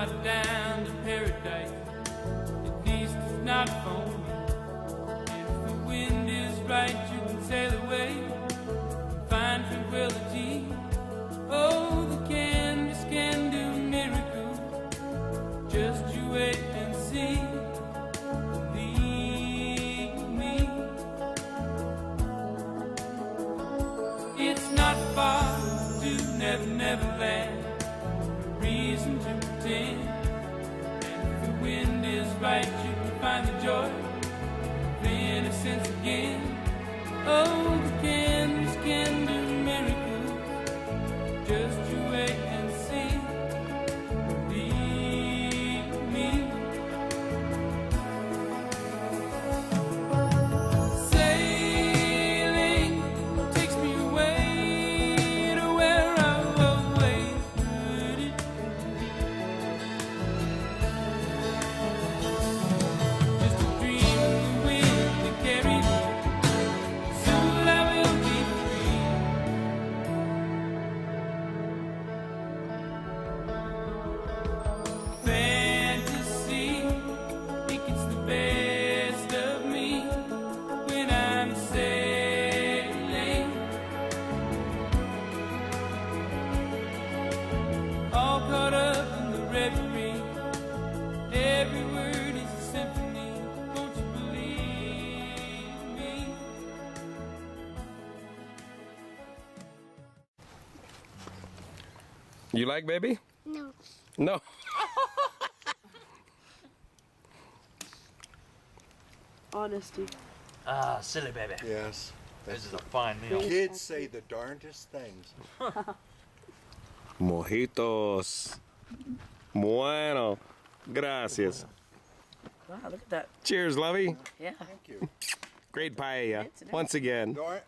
shot down to paradise. At least it's not for me. If the wind is right, you can sail away and find tranquility. Oh, the canvas can do miracles. Just you wait and see. Believe me. It's not far to Never Never Land. Reason to pretend. And if the wind is right, you can find the joy of innocence again. Oh, the canvas can do miracles. Just you wait and see. Believe me. Sailing takes me away to where I've always heard it. Just a dream of the wind that carries me. Soon I will be free. Fantasy, it gets the best of me when I'm sailing. All caught up in the reverie. Every word is a symphony. Won't you believe me? You like baby? No. No. Honesty. Ah, silly baby. Yes. This is a fine meal. Kids say the darndest things. Mojitos. Bueno. Gracias. Wow, look at that. Cheers, lovey. Yeah. Thank you. Great paella. It's nice. Once again. Doin,